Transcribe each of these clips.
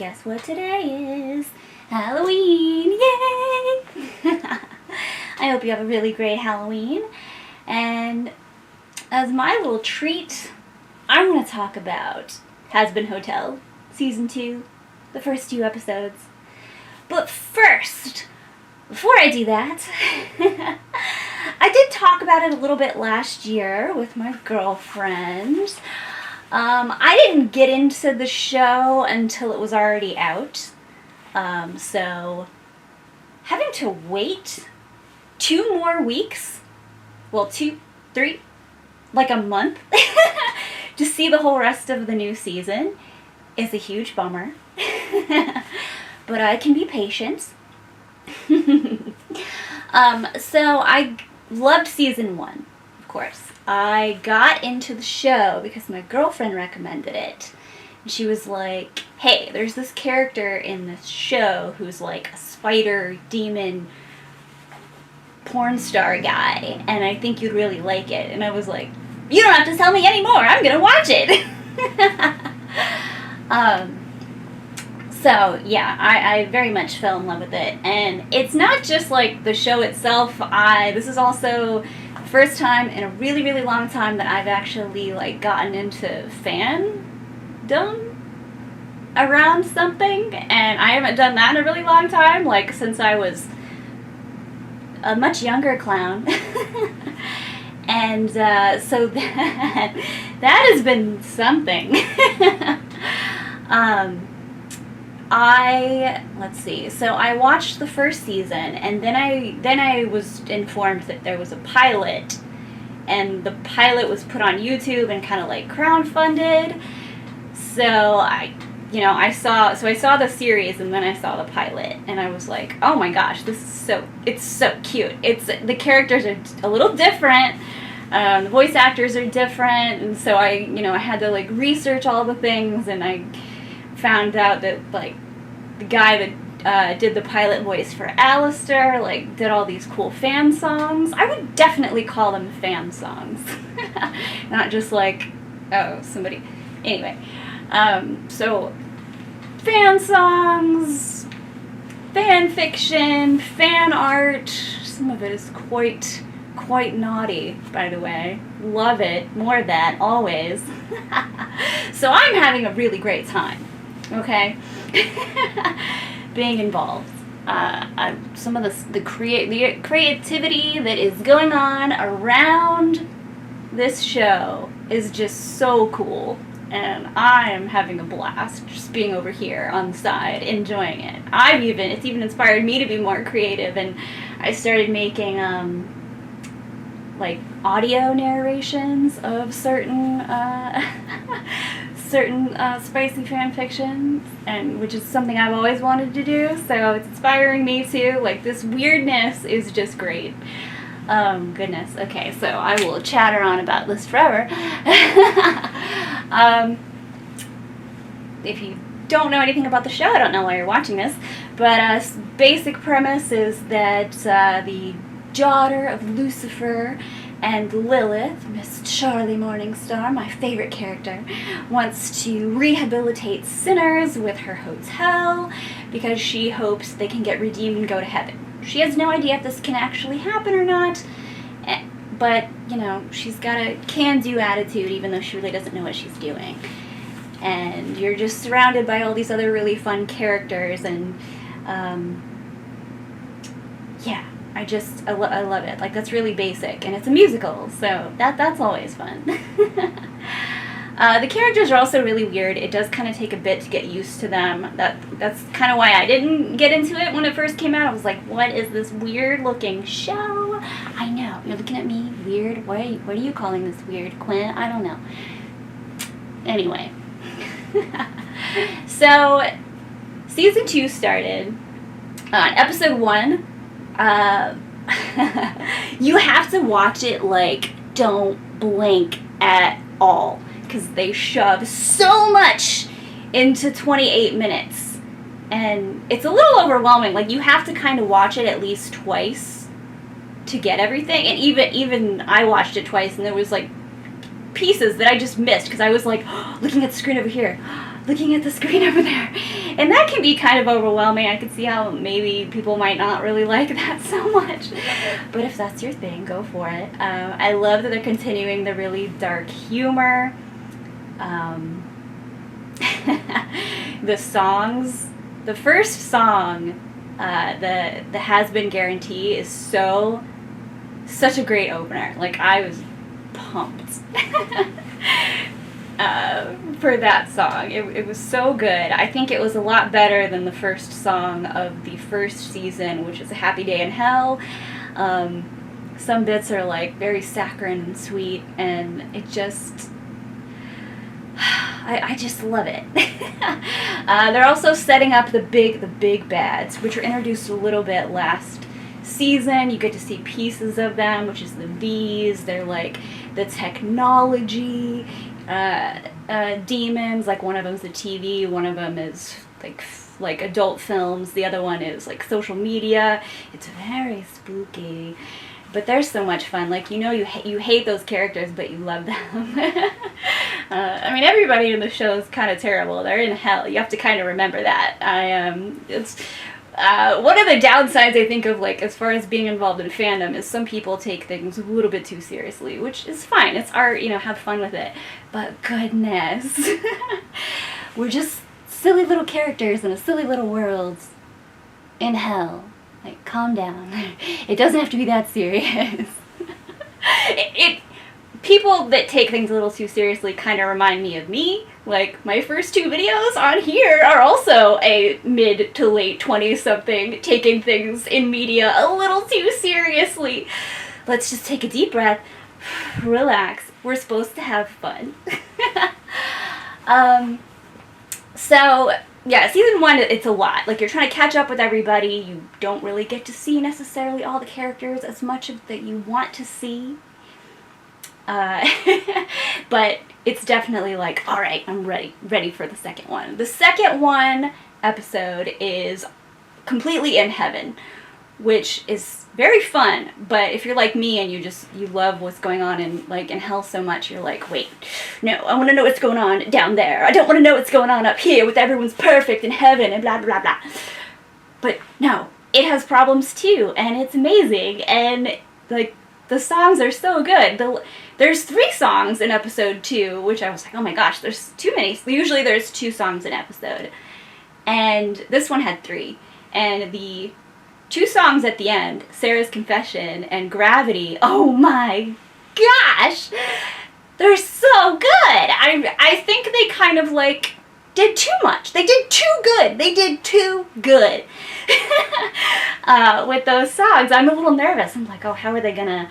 guess what today is? Halloween! Yay! I hope you have a really great Halloween. And as my little treat, I'm going to talk about Hazbin Hotel, Season 2, the first 2 episodes. But first, before I do that, I did talk about it a little bit last year with my girlfriend. I didn't get into the show until it was already out. So having to wait 2 more weeks, well, 2, 3, like a month, to see the whole rest of the new season is a huge bummer. But I can be patient. So I loved season 1, of course. I got into the show because my girlfriend recommended it. And she was like, hey, there's this character in this show who's like a spider demon porn star guy, and I think you'd really like it. And I was like, you don't have to tell me anymore, I'm gonna watch it. So yeah, I very much fell in love with it. And it's not just like the show itself. This is also the first time in a really, really long time that I've actually like gotten into fandom around something, and I haven't done that in a really long time, like since I was a much younger clown. And so that has been something. Let's see. So I watched the first season, and then I was informed that there was a pilot, and the pilot was put on YouTube and kind of like crowdfunded. So I saw the series, and then I saw the pilot, and I was like, oh my gosh, it's so cute. The characters are a little different. The voice actors are different, and so I had to like research all the things, and I found out that like the guy that did the pilot voice for Alistair like did all these cool fan songs. I would definitely call them fan songs, not just like somebody. Anyway, so fan songs, fan fiction, fan art. Some of it is quite naughty, by the way. Love it. More of that, always. So I'm having a really great time, okay? Being involved. Some of the creativity that is going on around this show is just so cool. And I am having a blast just being over here on the side, enjoying it. It's even inspired me to be more creative, and I started making like audio narrations of certain spicy fan fictions, and which is something I've always wanted to do. So it's inspiring me too. Like, this weirdness is just great. Goodness. Okay, so I will chatter on about this forever. If you don't know anything about the show, I don't know why you're watching this, but basic premise is that the daughter of Lucifer and Lilith, Miss Charlie Morningstar, my favorite character, wants to rehabilitate sinners with her hotel because she hopes they can get redeemed and go to heaven. She has no idea if this can actually happen or not, but, she's got a can-do attitude even though she really doesn't know what she's doing. And you're just surrounded by all these other really fun characters, and, yeah. I love it. Like, that's really basic, and it's a musical, so that's always fun. The characters are also really weird. It does kind of take a bit to get used to them. That's kind of why I didn't get into it when it first came out. I was like, what is this weird-looking show? I know. You're looking at me weird. What are you calling this weird, Quinn? I don't know. Anyway. So, Season 2 started on Episode 1. You have to watch it like don't blink at all, because they shove so much into 28 minutes, and it's a little overwhelming. Like, you have to kind of watch it at least twice to get everything, and even I watched it twice, and there was like pieces that I just missed because I was like looking at the screen over here, looking at the screen over there, And that can be kind of overwhelming. I could see how maybe people might not really like that so much. But if that's your thing, go for it. I love that they're continuing the really dark humor. The songs, the first song, the Hazbin Guarantee is such a great opener. Like, I was pumped for that song. It was so good. I think it was a lot better than the first song of the first season, which is A Happy Day in Hell. Some bits are like very saccharine and sweet, and it just... I just love it. They're also setting up the big bads, which were introduced a little bit last season. You get to see pieces of them, which is the V's. They're like the technology demons. Like, one of them's the TV, one of them is like adult films, the other one is like social media. It's very spooky. But they're so much fun. Like, you hate those characters, but you love them. I mean, everybody in the show is kind of terrible. They're in hell. You have to kind of remember that. It's one of the downsides, I think, of, like, as far as being involved in fandom, is some people take things a little bit too seriously, which is fine. It's art, have fun with it. But goodness, we're just silly little characters in a silly little world in hell. Like, calm down. It doesn't have to be that serious. People that take things a little too seriously kind of remind me of me. Like, my first 2 videos on here are also a mid to late 20-something taking things in media a little too seriously. Let's just take a deep breath, relax. We're supposed to have fun. So... yeah, season 1, it's a lot. Like, you're trying to catch up with everybody. You don't really get to see necessarily all the characters as much of that you want to see. But it's definitely like, all right, I'm ready for the second one. The second one episode is completely in heaven, which is very fun. But if you're like me and you love what's going on in hell so much, you're like, wait, no, I want to know what's going on down there. I don't want to know what's going on up here with everyone's perfect in heaven and blah, blah, blah. But no, it has problems too, and it's amazing. And, like, the songs are so good. There's 3 songs in episode 2, which I was like, oh my gosh, there's too many. Usually there's 2 songs an episode. And this one had 3. And the 2 songs at the end, Sarah's Confession and Gravity, oh my gosh, they're so good. I think they kind of, like, did too much. They did too good. They did too good with those songs. I'm a little nervous. I'm like, oh, how are they going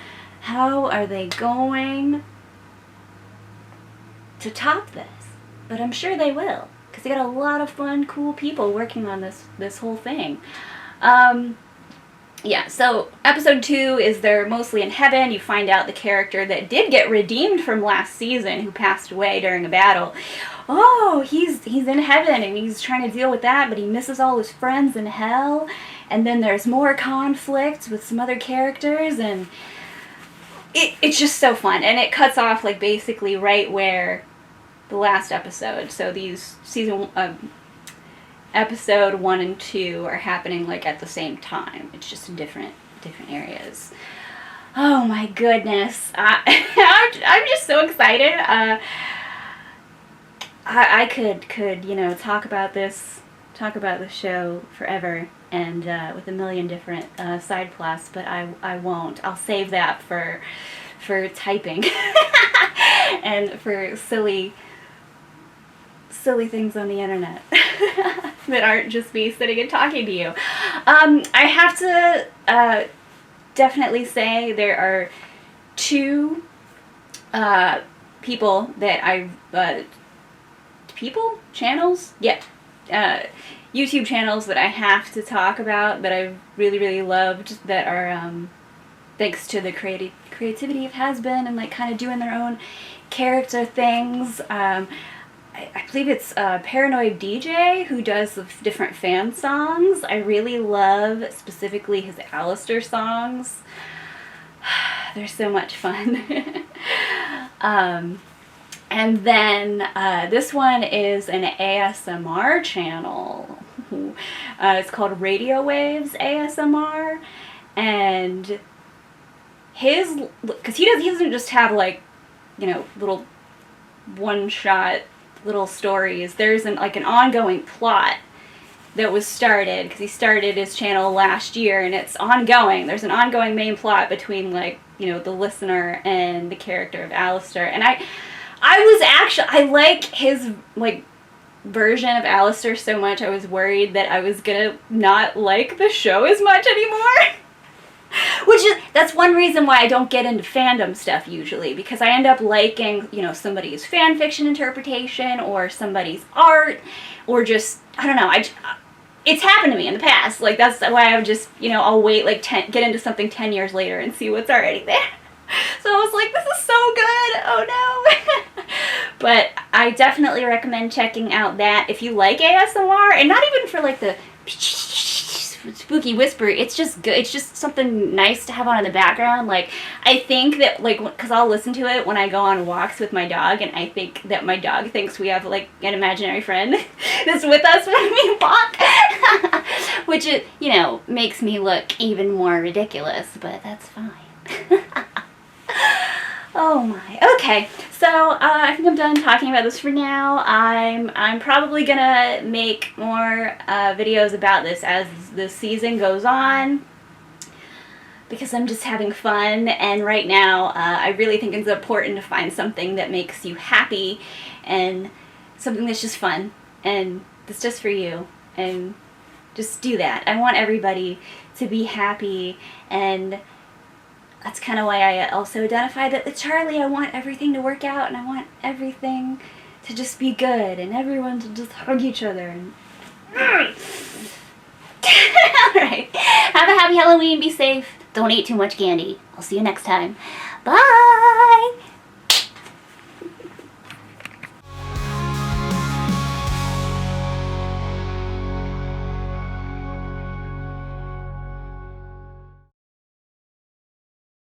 to top this? But I'm sure they will, because they got a lot of fun, cool people working on this whole thing. Yeah, so episode 2 is they're mostly in heaven. You find out the character that did get redeemed from last season, who passed away during a battle. Oh, he's in heaven and he's trying to deal with that, but he misses all his friends in hell. And then there's more conflict with some other characters, and it's just so fun. And it cuts off, like, basically right where the last episode. So these episode 1 and 2 are happening, like, at the same time. It's just in different areas. Oh my goodness, I'm just so excited. I could talk about the show forever and with a million different side plots, but I won't. I'll save that for typing and for silly things on the internet that aren't just me sitting and talking to you. I have to definitely say there are 2 people that channels? Yeah. YouTube channels that I have to talk about that I really, really loved, that are thanks to the creativity of Hazbin and, like, kind of doing their own character things. I believe it's Paranoid DJ, who does the different fan songs. I really love specifically his Alistair songs. They're so much fun. And then this one is an ASMR channel. It's called Radio Waves ASMR, and because he doesn't just have like, you know, little one-shot little stories. There's an ongoing plot that was started, because he started his channel last year, and it's ongoing. There's an ongoing main plot between, like, you know, the listener and the character of Alistair. And I like his, like, version of Alistair so much, I was worried that I was gonna not like the show as much anymore. That's one reason why I don't get into fandom stuff usually, because I end up liking, you know, somebody's fan fiction interpretation or somebody's art, or just, I don't know, it's happened to me in the past. Like, that's why I would just, you know, I'll wait like get into something 10 years later and see what's already there. So I was like, this is so good, oh no. But I definitely recommend checking out that if you like ASMR, and not even for like the spooky whisper, it's just good. It's just something nice to have on in the background. Like, I think that, like, because I'll listen to it when I go on walks with my dog, and I think that my dog thinks we have, like, an imaginary friend that's with us when we walk, which, you know, makes me look even more ridiculous, but that's fine. Oh my. Okay, so I think I'm done talking about this for now. I'm probably gonna make more videos about this as the season goes on, because I'm just having fun, and right now I really think it's important to find something that makes you happy, and something that's just fun, and that's just for you, and just do that. I want everybody to be happy, and that's kind of why I also identified that with Charlie. I want everything to work out, and I want everything to just be good, and everyone to just hug each other. And alright, have a happy Halloween, be safe, don't eat too much candy. I'll see you next time. Bye!